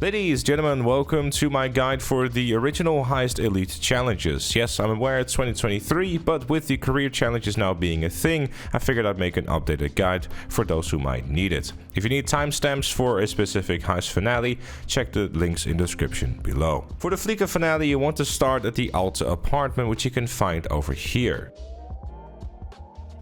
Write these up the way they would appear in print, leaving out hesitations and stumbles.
Ladies, gentlemen, welcome to my guide for the original Heist Elite challenges. Yes, I'm aware it's 2023, but with the career challenges now being a thing, I figured I'd make an updated guide for those who might need it. If you need timestamps for a specific Heist finale, check the links in the description below. For the Fleeca finale, you want to start at the Alta apartment, which you can find over here.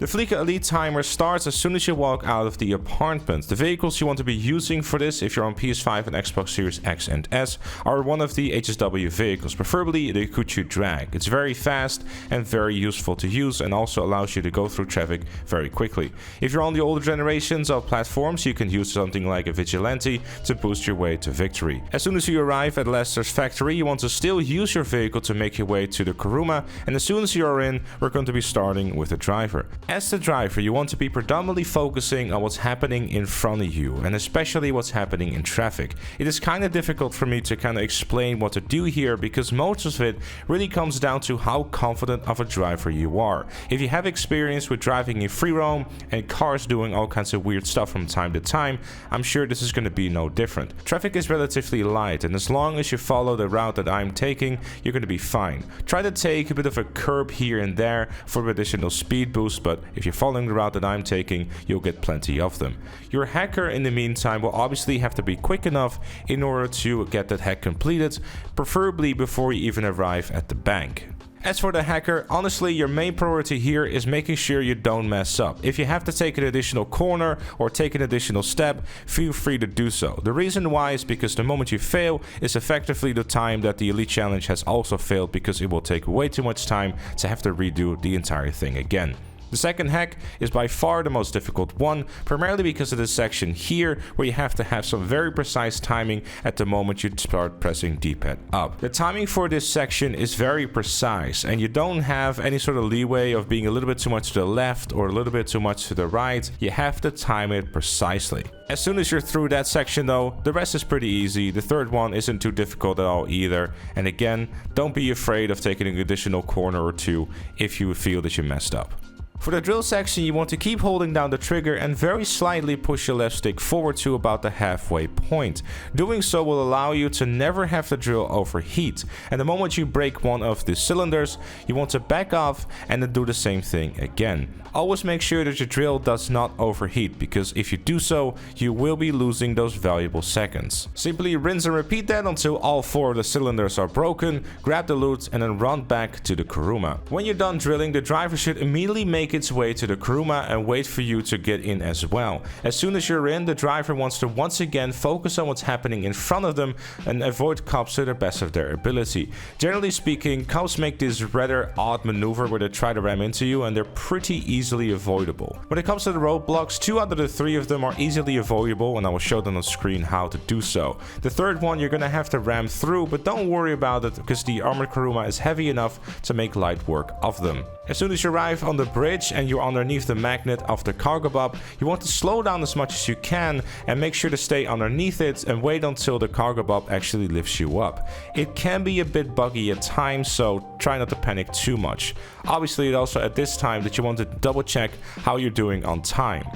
The Fleeca Elite timer starts as soon as you walk out of the apartment. The vehicles you want to be using for this, if you're on PS5 and Xbox Series X and S, are one of the HSW vehicles, preferably the Kuchu Drag. It's very fast and very useful to use and also allows you to go through traffic very quickly. If you're on the older generations of platforms, you can use something like a Vigilante to boost your way to victory. As soon as you arrive at Lester's factory, you want to still use your vehicle to make your way to the Kuruma, and as soon as you are in, we're going to be starting with the driver. As the driver, you want to be predominantly focusing on what's happening in front of you, and especially what's happening in traffic. It is kind of difficult for me to kind of explain what to do here, because most of it really comes down to how confident of a driver you are. If you have experience with driving in free roam and cars doing all kinds of weird stuff from time to time, I'm sure this is going to be no different. Traffic is relatively light, and as long as you follow the route that I'm taking, you're going to be fine. Try to take a bit of a curb here and there for additional speed boost, but if you're following the route that I'm taking, you'll get plenty of them. Your hacker, in the meantime, will obviously have to be quick enough in order to get that hack completed, preferably before you even arrive at the bank. As for the hacker, honestly, your main priority here is making sure you don't mess up. If you have to take an additional corner or take an additional step, feel free to do so. The reason why is because the moment you fail is effectively the time that the Elite Challenge has also failed, because it will take way too much time to have to redo the entire thing again. The second hack is by far the most difficult one, primarily because of this section here where you have to have some very precise timing at the moment you start pressing D-pad up. The timing for this section is very precise, and you don't have any sort of leeway of being a little bit too much to the left or a little bit too much to the right. You have to time it precisely. As soon as you're through that section though, the rest is pretty easy. The third one isn't too difficult at all either, and again, don't be afraid of taking an additional corner or two if you feel that you messed up. For the drill section, you want to keep holding down the trigger and very slightly push your left stick forward to about the halfway point. Doing so will allow you to never have the drill overheat, and the moment you break one of the cylinders, you want to back off and then do the same thing again. Always make sure that your drill does not overheat, because if you do so, you will be losing those valuable seconds. Simply rinse and repeat that until all 4 of the cylinders are broken, grab the loot and then run back to the Kuruma. When you're done drilling, the driver should immediately make its way to the Kuruma and wait for you to get in as well. As soon as you're in, the driver wants to once again focus on what's happening in front of them and avoid cops to the best of their ability. Generally speaking, cops make this rather odd maneuver where they try to ram into you, and they're pretty easily avoidable. When it comes to the roadblocks, 2 out of the 3 of them are easily avoidable, and I will show them on screen how to do so. The third one you're gonna have to ram through, but don't worry about it because the armored Kuruma is heavy enough to make light work of them. As soon as you arrive on the bridge and you're underneath the magnet of the cargo bob, you want to slow down as much as you can and make sure to stay underneath it and wait until the cargo bob actually lifts you up. It can be a bit buggy at times, so try not to panic too much. Obviously, it's also at this time that you want to double check how you're doing on time.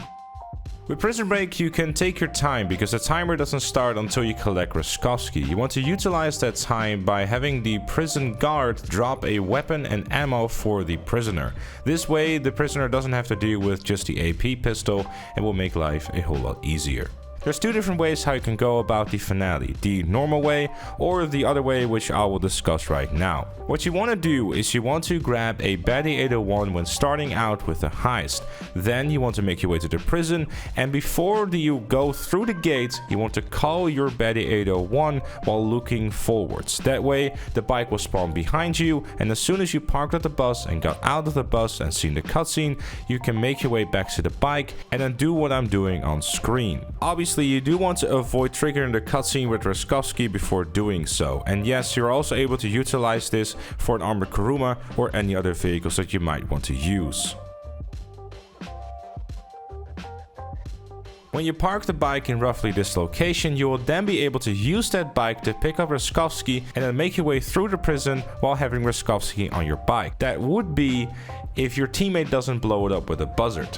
With Prison Break, you can take your time because the timer doesn't start until you collect Roskovsky. You want to utilize that time by having the prison guard drop a weapon and ammo for the prisoner. This way, the prisoner doesn't have to deal with just the AP pistol and will make life a whole lot easier. There's 2 different ways how you can go about the finale, the normal way or the other way, which I will discuss right now. What you want to do is you want to grab a Baddie 801 when starting out with a heist. Then you want to make your way to the prison, and before you go through the gate, you want to call your Baddie 801 while looking forwards. That way the bike will spawn behind you, and as soon as you parked at the bus and got out of the bus and seen the cutscene, you can make your way back to the bike and then do what I'm doing on screen. Obviously, you do want to avoid triggering the cutscene with Roskovsky before doing so, and yes, you're also able to utilize this for an armored Kuruma or any other vehicles that you might want to use. When you park the bike in roughly this location, you will then be able to use that bike to pick up Roskovsky and then make your way through the prison while having Roskovsky on your bike. That would be if your teammate doesn't blow it up with a buzzard.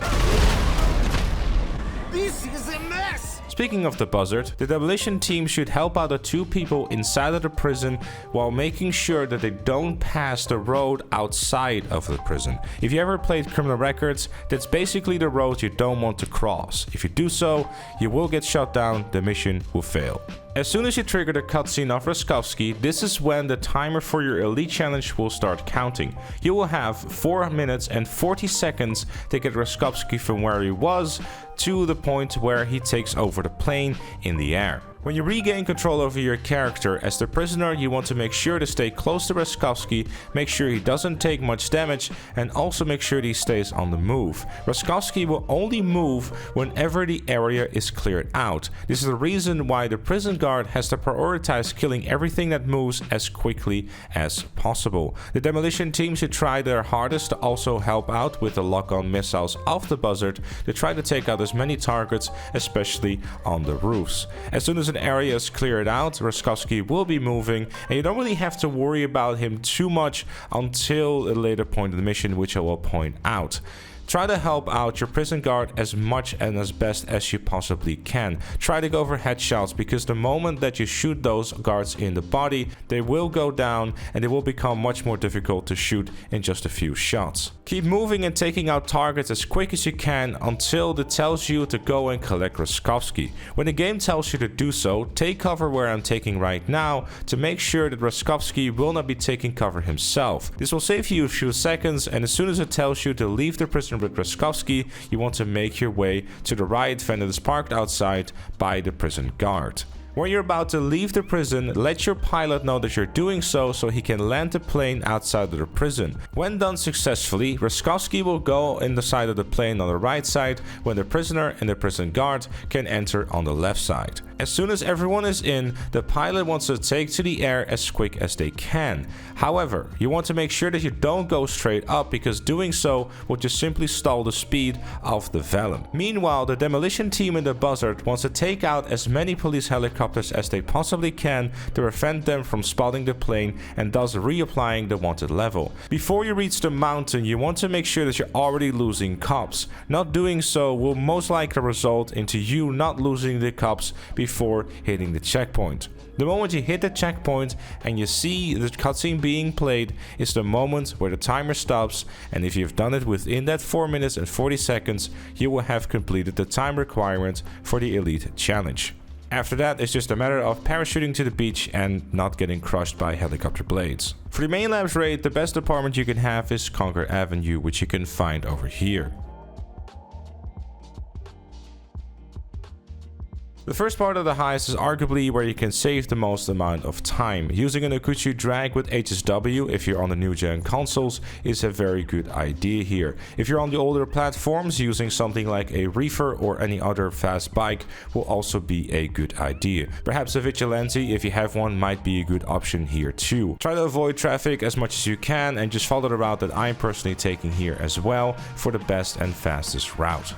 This is a mess! Speaking of the buzzard, the demolition team should help out the two people inside of the prison while making sure that they don't pass the road outside of the prison. If you ever played Criminal Records, that's basically the road you don't want to cross. If you do so, you will get shot down, the mission will fail. As soon as you trigger the cutscene of Roskovsky, this is when the timer for your elite challenge will start counting. You will have 4 minutes and 40 seconds to get Roskovsky from where he was to the point where he takes over the plane in the air. When you regain control over your character as the prisoner, you want to make sure to stay close to Roskovsky, make sure he doesn't take much damage, and also make sure that he stays on the move. Roskovsky will only move whenever the area is cleared out. This is the reason why the prison guard has to prioritize killing everything that moves as quickly as possible. The demolition team should try their hardest to also help out with the lock-on missiles of the buzzard to try to take out as many targets, especially on the roofs. As soon as an area is cleared out, Roskovsky will be moving, and you don't really have to worry about him too much until a later point of the mission, which I will point out. Try to help out your prison guard as much and as best as you possibly can. Try to go for headshots, because the moment that you shoot those guards in the body, they will go down and it will become much more difficult to shoot in just a few shots. Keep moving and taking out targets as quick as you can until it tells you to go and collect Roskovsky. When the game tells you to do so, take cover where I'm taking right now to make sure that Roskovsky will not be taking cover himself. This will save you a few seconds, and as soon as it tells you to leave the prison with Roskovsky, you want to make your way to the riot van that is parked outside by the prison guard. When you're about to leave the prison, let your pilot know that you're doing so he can land the plane outside of the prison. When done successfully, Roskovsky will go in the side of the plane on the right side, when the prisoner and the prison guard can enter on the left side. As soon as everyone is in, the pilot wants to take to the air as quick as they can. However, you want to make sure that you don't go straight up, because doing so will just simply stall the speed of the Vellum. Meanwhile, the demolition team in the buzzard wants to take out as many police helicopters as they possibly can to prevent them from spotting the plane and thus reapplying the wanted level. Before you reach the mountain, you want to make sure that you're already losing cops. Not doing so will most likely result into you not losing the cops before hitting the checkpoint. The moment you hit the checkpoint and you see the cutscene being played is the moment where the timer stops, and if you've done it within that 4 minutes and 40 seconds, you will have completed the time requirement for the elite challenge. After that, it's just a matter of parachuting to the beach and not getting crushed by helicopter blades. For the Humane Labs Raid, the best apartment you can have is Conquer Avenue, which you can find over here. The first part of the heist is arguably where you can save the most amount of time. Using an Okuchu drag with HSW if you're on the new gen consoles is a very good idea here. If you're on the older platforms, using something like a Reefer or any other fast bike will also be a good idea. Perhaps a Vigilante, if you have one, might be a good option here too. Try to avoid traffic as much as you can and just follow the route that I'm personally taking here as well for the best and fastest route.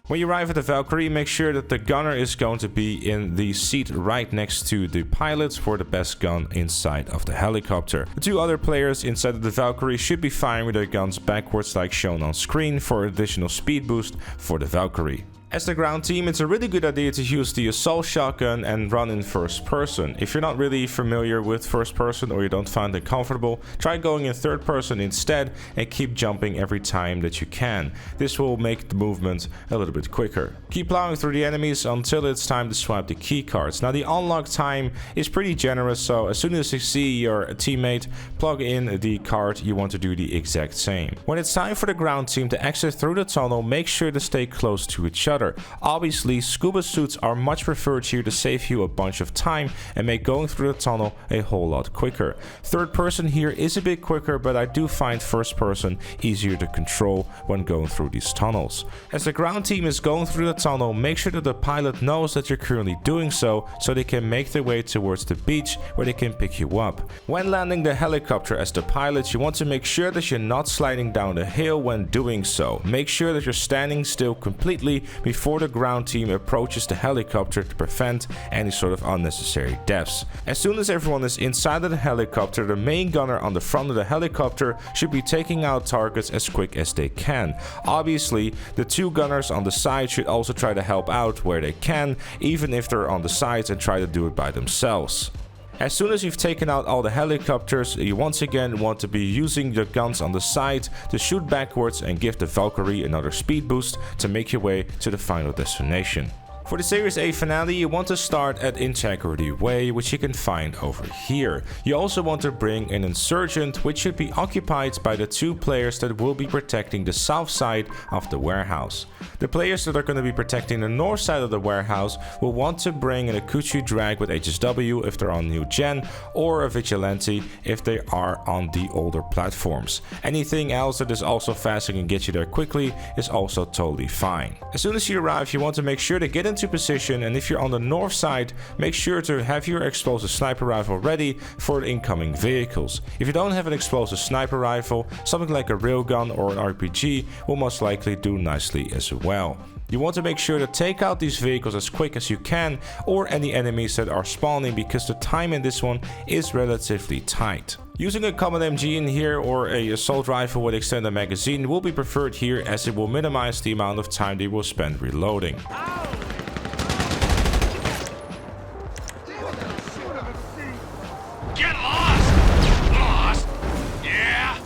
When you arrive at the Valkyrie, make sure that the gunner is going to be in the seat right next to the pilot for the best gun inside of the helicopter. The two other players inside of the Valkyrie should be firing with their guns backwards like shown on screen for additional speed boost for the Valkyrie. As the ground team, it's a really good idea to use the assault shotgun and run in first person. If you're not really familiar with first person or you don't find it comfortable, try going in third person instead and keep jumping every time that you can. This will make the movement a little bit quicker. Keep plowing through the enemies until it's time to swipe the key cards. Now the unlock time is pretty generous, so as soon as you see your teammate plug in the card, you want to do the exact same. When it's time for the ground team to exit through the tunnel, make sure to stay close to each other. together. Obviously, scuba suits are much preferred here to save you a bunch of time and make going through the tunnel a whole lot quicker. Third person here is a bit quicker, but I do find first person easier to control when going through these tunnels. As the ground team is going through the tunnel, make sure that the pilot knows that you're currently doing so they can make their way towards the beach where they can pick you up. When landing the helicopter as the pilot, you want to make sure that you're not sliding down the hill when doing so. Make sure that you're standing still completely before the ground team approaches the helicopter to prevent any sort of unnecessary deaths. As soon as everyone is inside of the helicopter, the main gunner on the front of the helicopter should be taking out targets as quick as they can. Obviously, the two gunners on the side should also try to help out where they can, even if they're on the sides, and try to do it by themselves. As soon as you've taken out all the helicopters, you once again want to be using the guns on the side to shoot backwards and give the Valkyrie another speed boost to make your way to the final destination. For the Series A finale, you want to start at Integrity Way, which you can find over here. You also want to bring an Insurgent, which should be occupied by the two players that will be protecting the south side of the warehouse. The players that are going to be protecting the north side of the warehouse will want to bring an Akuchi Drag with HSW if they're on new gen, or a Vigilante if they are on the older platforms. Anything else that is also fast and can get you there quickly is also totally fine. As soon as you arrive, you want to make sure to get into position, and if you're on the north side, make sure to have your explosive sniper rifle ready for the incoming vehicles. If you don't have an explosive sniper rifle, something like a railgun or an RPG will most likely do nicely as well. You want to make sure to take out these vehicles as quick as you can, or any enemies that are spawning, because the time in this one is relatively tight. Using a common MG in here or a assault rifle with extended magazine will be preferred here, as it will minimize the amount of time they will spend reloading. Get lost! Lost? Yeah!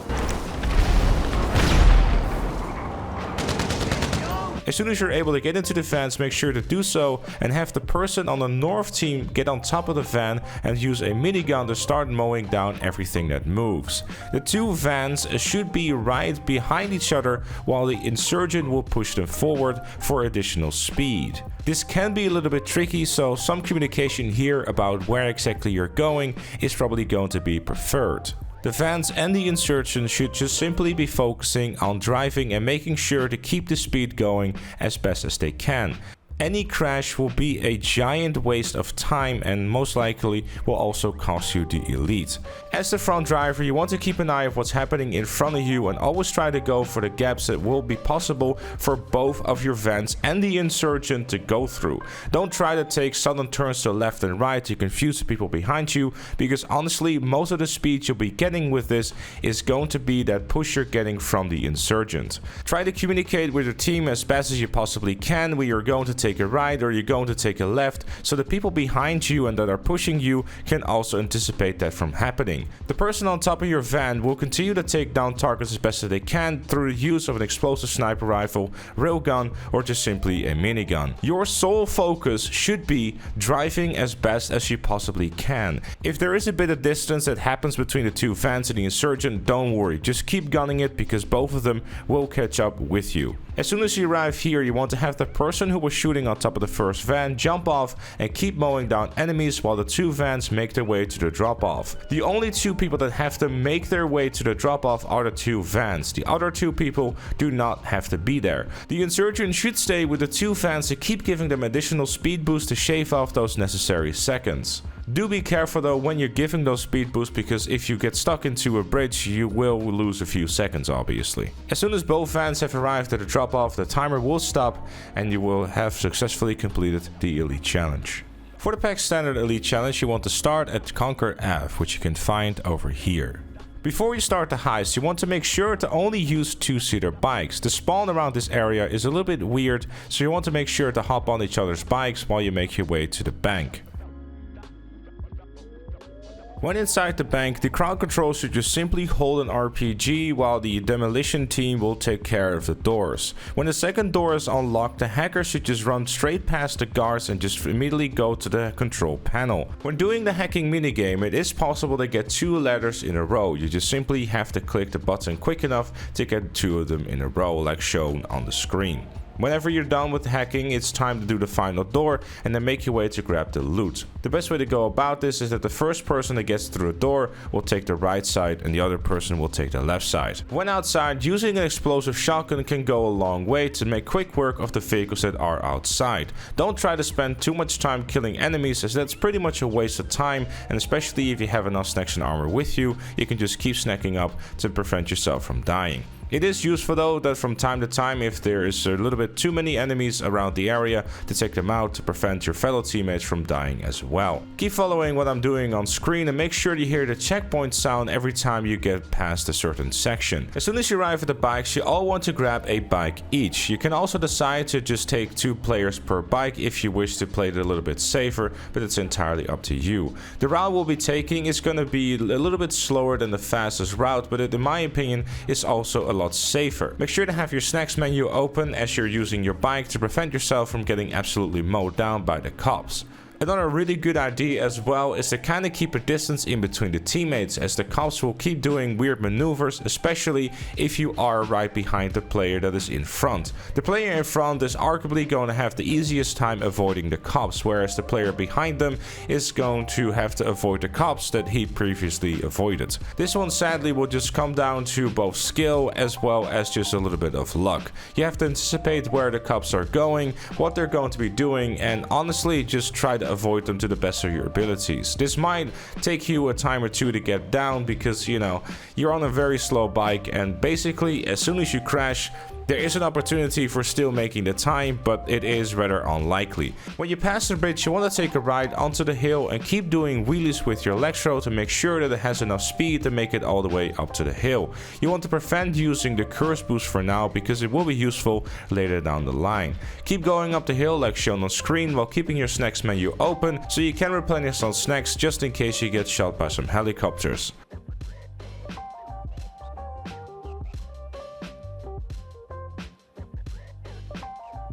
As soon as you're able to get into the vans, make sure to do so and have the person on the north team get on top of the van and use a minigun to start mowing down everything that moves. The two vans should be right behind each other, while the Insurgent will push them forward for additional speed. This can be a little bit tricky, so some communication here about where exactly you're going is probably going to be preferred. The vans and the Insurgent should just simply be focusing on driving and making sure to keep the speed going as best as they can. Any crash will be a giant waste of time and most likely will also cost you the elite. As the front driver, you want to keep an eye on what's happening in front of you and always try to go for the gaps that will be possible for both of your vans and the Insurgent to go through. Don't try to take sudden turns to left and right to confuse the people behind you, because honestly, most of the speed you'll be getting with this is going to be that push you're getting from the Insurgent. Try to communicate with your team as best as you possibly can when you're going to take a right or you're going to take a left, so the people behind you and that are pushing you can also anticipate that from happening. The person on top of your van will continue to take down targets as best as they can through the use of an explosive sniper rifle, railgun, or just simply a minigun. Your sole focus should be driving as best as you possibly can. If there is a bit of distance that happens between the two vans and the Insurgent, don't worry, just keep gunning it, because both of them will catch up with you. As soon as you arrive here, you want to have the person who was shooting on top of the first van jump off and keep mowing down enemies while the two vans make their way to the drop-off. The only two people that have to make their way to the drop-off are the two vans. The other two people do not have to be there. The Insurgent should stay with the two vans to keep giving them additional speed boosts to shave off those necessary seconds. Do be careful though when you're giving those speed boosts, because if you get stuck into a bridge, you will lose a few seconds obviously. As soon as both vans have arrived at the drop-off, the timer will stop and you will have successfully completed the Elite Challenge. For the Pac Standard Elite Challenge, you want to start at Conquer Ave, which you can find over here. Before you start the heist, you want to make sure to only use two-seater bikes. The spawn around this area is a little bit weird, so you want to make sure to hop on each other's bikes while you make your way to the bank. When inside the bank, the crowd control should just simply hold an RPG while the demolition team will take care of the doors. When the second door is unlocked, the hacker should just run straight past the guards and just immediately go to the control panel. When doing the hacking minigame, it is possible to get two ladders in a row. You just simply have to click the button quick enough to get two of them in a row, like shown on the screen. Whenever you're done with hacking, it's time to do the final door and then make your way to grab the loot. The best way to go about this is that the first person that gets through the door will take the right side and the other person will take the left side. When outside, using an explosive shotgun can go a long way to make quick work of the vehicles that are outside. Don't try to spend too much time killing enemies, as that's pretty much a waste of time, and especially if you have enough snacks and armor with you, you can just keep snacking up to prevent yourself from dying. It is useful though that from time to time, if there is a little bit too many enemies around the area, to take them out to prevent your fellow teammates from dying as well. Keep following what I'm doing on screen and make sure you hear the checkpoint sound every time you get past a certain section. As soon as you arrive at the bikes, you all want to grab a bike each. You can also decide to just take 2 players per bike if you wish to play it a little bit safer, but it's entirely up to you. The route we'll be taking is going to be a little bit slower than the fastest route, but in my opinion is also a lot safer. Make sure to have your snacks menu open as you're using your bike to prevent yourself from getting absolutely mowed down by the cops. Another really good idea as well is to kind of keep a distance in between the teammates, as the cops will keep doing weird maneuvers, especially if you are right behind the player that is in front. The player in front is arguably going to have the easiest time avoiding the cops, whereas the player behind them is going to have to avoid the cops that he previously avoided. This one sadly will just come down to both skill as well as just a little bit of luck. You have to anticipate where the cops are going, what they're going to be doing, and honestly just try to avoid them to the best of your abilities. This might take you a time or two to get down because, you know, you're on a very slow bike, and basically as soon as you crash, there is an opportunity for still making the time, but it is rather unlikely. When you pass the bridge, you want to take a ride onto the hill and keep doing wheelies with your electro to make sure that it has enough speed to make it all the way up to the hill. You want to prevent using the curse boost for now because it will be useful later down the line. Keep going up the hill like shown on screen while keeping your snacks menu open so you can replenish some snacks just in case you get shot by some helicopters.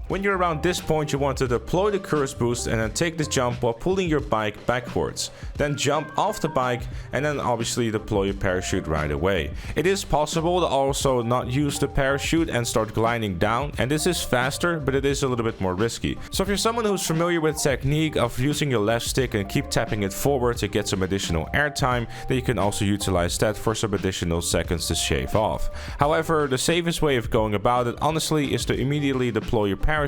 When you're around this point, you want to deploy the curse boost and then take the jump while pulling your bike backwards. Then jump off the bike and then obviously deploy your parachute right away. It is possible to also not use the parachute and start gliding down, and this is faster, but it is a little bit more risky. So if you're someone who's familiar with the technique of using your left stick and keep tapping it forward to get some additional airtime, then you can also utilize that for some additional seconds to shave off. However, the safest way of going about it honestly is to immediately deploy your parachute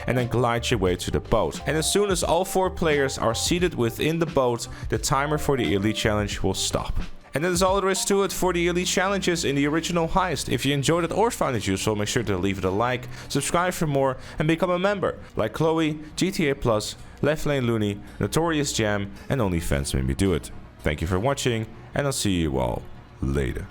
and then glide your way to the boat. And as soon as all 4 players are seated within the boat, the timer for the Elite Challenge will stop. And that is all there is to it for the Elite Challenges in the original Heist. If you enjoyed it or found it useful, make sure to leave it a like, subscribe for more, and become a member like Chloe, GTA Plus, Left Lane Looney, Notorious Jam, and OnlyFans made me do it. Thank you for watching, and I'll see you all later.